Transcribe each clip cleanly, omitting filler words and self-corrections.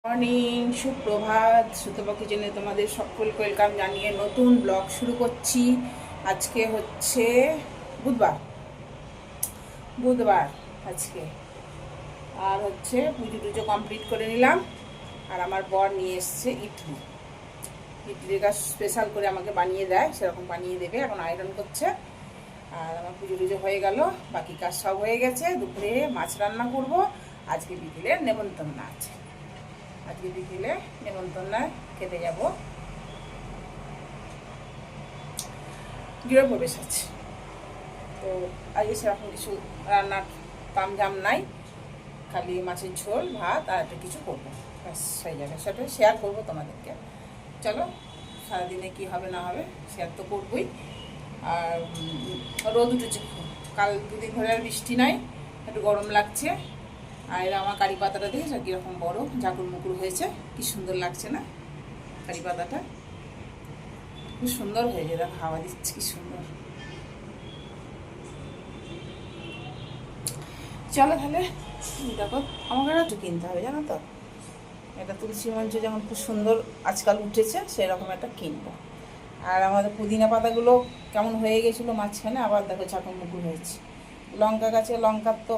Morning, সুপ্রভাত। সুতপা কিচেনে তোমাদের সকলকে ওয়েলকাম জানিয়ে নতুন ব্লগ শুরু করছি। আজকে হচ্ছে বুধবার বুধবার আজকে। আর হচ্ছে পুজো টুজো কমপ্লিট করে নিলাম। আর আমার বর নিয়ে এসছে ইডলিটা স্পেশাল করে আমাকে বানিয়ে দেয়, সেরকম বানিয়ে দেবে। এখন আয়রন করছে। আর আমার পুজো টুজো হয়ে গেল, বাকি কাজ সব হয়ে গেছে। দুপুরে মাছ রান্না করব। আজকে বিকেলের নেমন্তন্ন আছে। আজকে বিকেলে নেমন্তন্ন খেতে যাব, গৃহপ্রবেশ আছে। তো আজকে সেরকম কিছু রান্নার তামঝাম নাই, খালি মাছের ঝোল, ভাত আর একটা কিছু করবো, ব্যাস হয়ে যাবে। সেটা শেয়ার করবো তোমাদেরকে। চলো, সারাদিনে কি হবে না হবে শেয়ার তো করবোই। আর রোদ উঠেছে খুব, কাল দুদিন ধরে আর বৃষ্টি নাই, একটু গরম লাগছে। আর এরা আমার কারি পাতাটা দেখেছো কীরকম বড় ঝাঁকুর মুকুর হয়েছে, কি সুন্দর লাগছে না কারি পাতাটা? খুব সুন্দর হয়েছে, এরা খাওয়া দিচ্ছে কি সুন্দর। চলো তাহলে, দেখো আমাকে একটু কিনতে হবে জানো তো। এটা তুলসী মঞ্চ যেমন খুব সুন্দর আজকাল উঠেছে, সেরকম একটা কিনবো। আর আমাদের পুদিনা পাতাগুলো কেমন হয়ে গেছিলো মাঝখানে, আবার দেখো ঝাঁকুর মুকুর হয়েছে। লঙ্কা গাছে লঙ্কার তো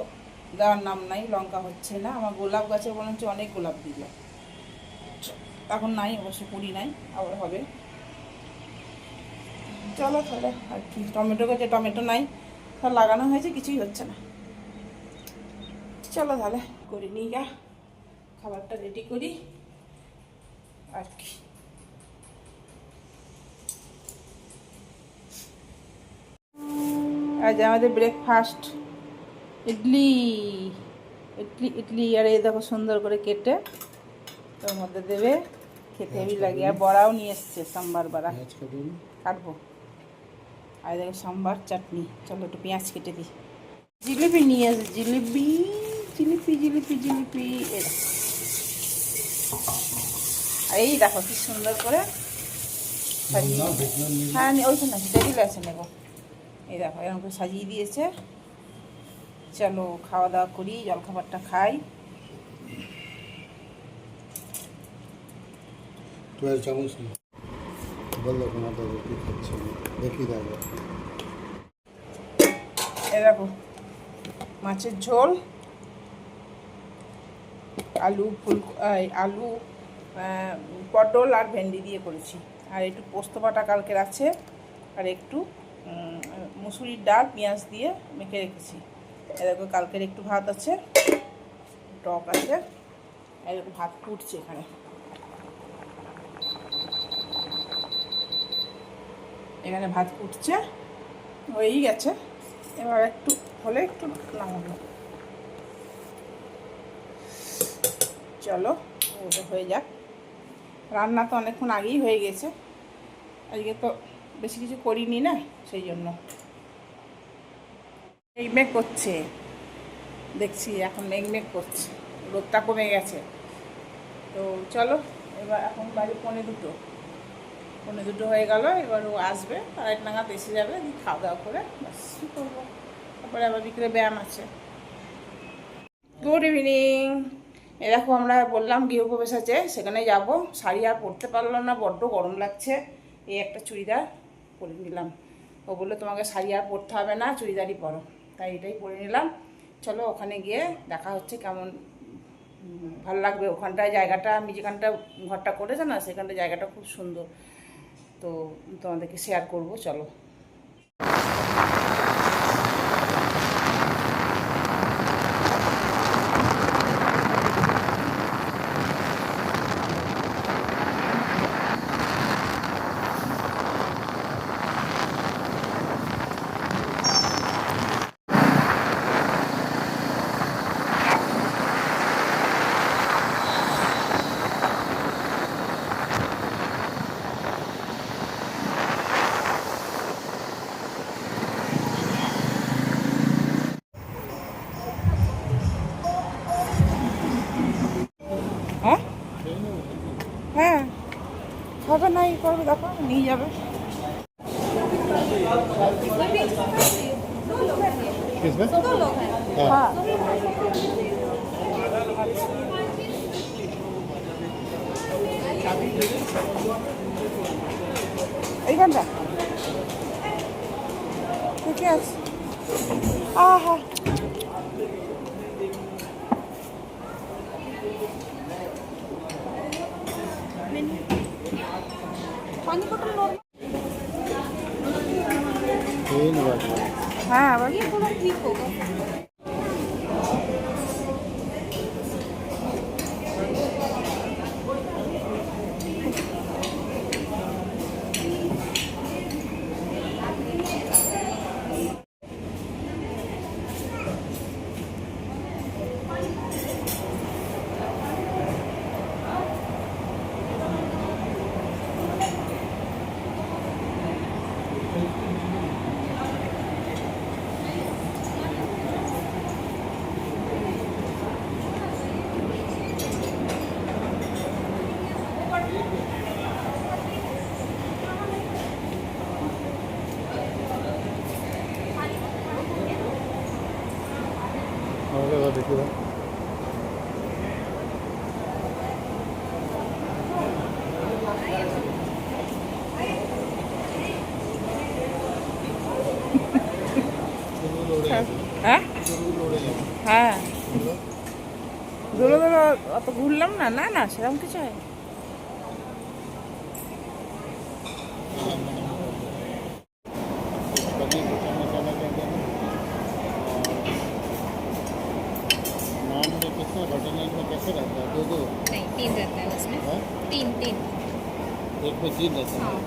দেওয়ার নাম নাই, লঙ্কা হচ্ছে না। আমার গোলাপ গাছে বরঞ্চ অনেক গোলাপ দিল, এখন নাই, অবশ্য কুড়ি নাই, আবার হবে। চলো তাহলে, আর কি টমেটো গাছে টমেটো নাই, সব লাগানো হয়েছে, কিছুই হচ্ছে না। চলো তাহলে করে নিই গা, খাবারটা রেডি করি আর কি। আজ আমাদের ব্রেকফাস্ট ইডলি ইডলি ইডলি। আর এই দেখো সুন্দর করে কেটে তোর মধ্যে দেবে, খেতে হেবি লাগে। আর বড়াও নিয়ে এসছে, সাম্বার বড়া কাটবো। আর দেখো সাম্বার চাটনি। চলো একটু পেঁয়াজ কেটে দিই। জিলিপি নিয়ে এসে, জিলিপি জিলিপি জিলিপি জিলিপি। এই দেখো কি সুন্দর করে সাজিয়ে, হ্যাঁ ওইখানে টেবিলে আছে, নেবো। এই দেখো এরকম করে সাজিয়ে দিয়েছে। চলো খাওয়া দাওয়া করি, জলখাবারটা খাই। এ দেখো মাছের ঝোল, আলু আলু পটল আর ভেন্ডি দিয়ে করেছি। আর একটু পোস্ত বাটা কালকের আছে, আর একটু মুসুরির ডাল পেঁয়াজ দিয়ে মেখে রেখেছি। এরকম কালকের একটু ভাত আছে, টক আছে, এরকম ভাত ফুটছে এখানে। এখানে ভাত ফুটছে, হয়েই গেছে। এবার একটু হলে একটু নামাবো। চলো ওটা হয়ে যাক। রান্না তো অনেকক্ষণ আগেই হয়ে গেছে, আজকে তো বেশি কিছু করিনি না, সেই জন্য। মেঘ করছে দেখছি, এখন মেঘ করছে, রোদটা কমে গেছে। তো চলো এবার, এখন বাড়ি পৌনে দুটো হয়ে গেল। এবার ও আসবে, 1:30 নাগাদ এসে যাবে, খাওয়া দাওয়া করে ব্যাস কী করবো। তারপরে আবার বিকেলে ব্যায়াম আছে। Good evening. এরকম আমরা বললাম গৃহপ্রবেশ আছে, সেখানে যাব। শাড়ি আর পরতে পারলাম না, বড্ড গরম লাগছে। এই একটা চুড়িদার পরে নিলাম। ও বললো তোমাকে শাড়ি আর পরতে হবে না, চুড়িদারই পরো, তাই এটাই পরে নিলাম। চলো ওখানে গিয়ে দেখা হচ্ছে, কেমন ভালো লাগবে ওখানটায়। জায়গাটা আমি যেখানটা ঘরটা করেছে না, সেখানটা জায়গাটা খুব সুন্দর, তো তোমাদেরকে শেয়ার করব। চলো। হ্যাঁ হ্যাঁ, হবে না, ই করবে, দেখো নিয়ে যাবে। हाँ এইখানটা ঠিকই আছে। আহা पानी बोतल लो। हाँ ये थोड़ा ठीक होगा। देखिए হ্যাঁ হ্যাঁ ধরো ধরো অত ঘুরলাম না, না না সেরকম কিছু হয়। बटर नान में कैसे रहता है? दो दो नहीं, 3 रहता है उसमें। है? 3 एक में 3 रहता है। हाँ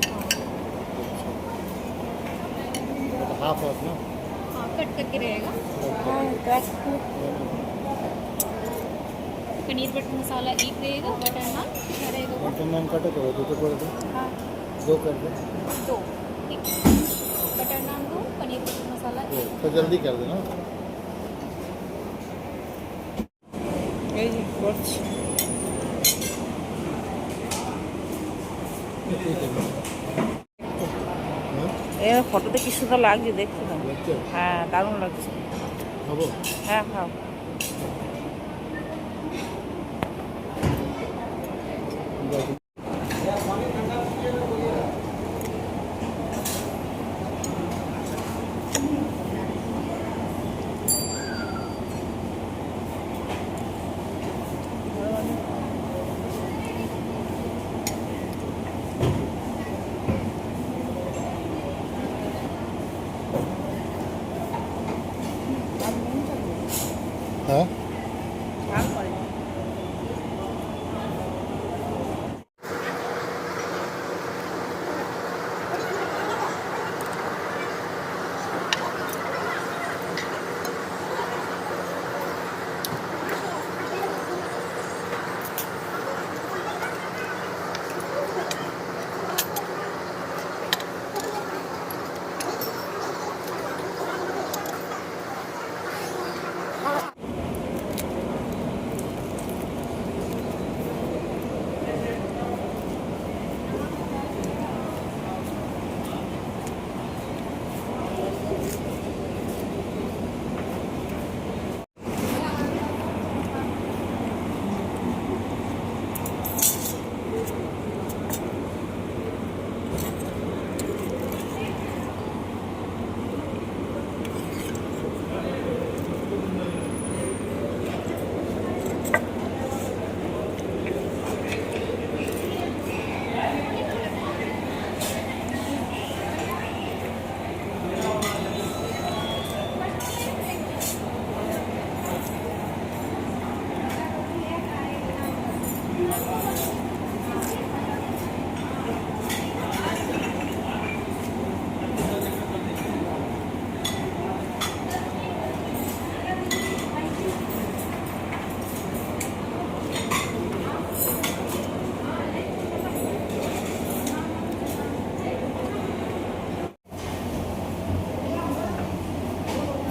तो हाफ हाफ ना हाँ, कट करके रहेगा। पनीर बटर मसाला एक रहेगा, बटर नान क्या रहेगा वो? बटर नान कटे करो, दो कर दो, हाँ 2 कर दो, 2 ठीक। बटर नान 2, पनीर बटर मसाला 1। तो जल्दी कर देना। এই যে করছি। এ ফটোতে কি সুন্দর লাগছে দেখতে না? হ্যাঁ দারুণ লাগছে। খাবো? হ্যাঁ খাও। हाँ ঝাল করে।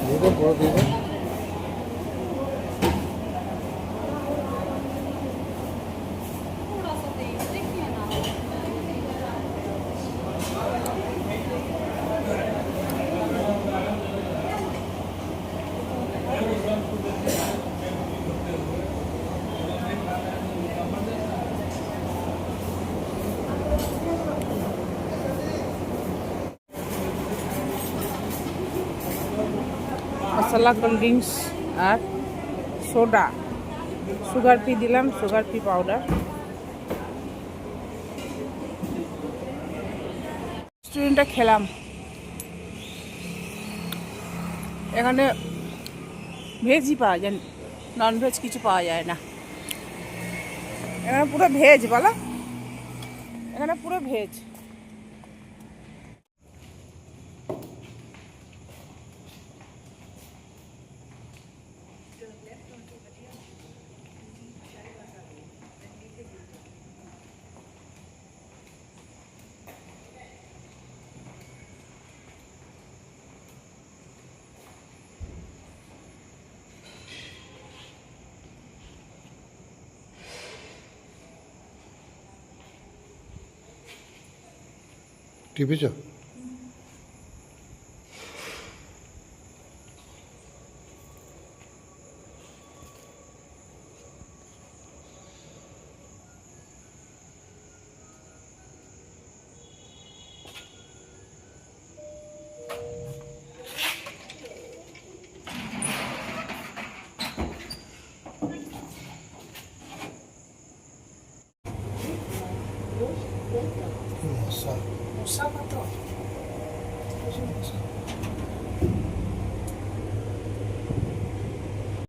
देखो बहुत देखो थोड़ा सा देख देखिए ना। মশলা কোল্ড ড্রিঙ্কস আর সোডা, সুগার ফ্রি দিলাম, সুগার ফ্রি পাউডার। রেস্টুরেন্টটা খেলাম, এখানে ভেজই পাওয়া যায়, ননভেজ কিছু পাওয়া যায় না। এখানে পুরো ভেজ বলো, এখানে পুরো ভেজ। টিপেছো? মশা মশা কত?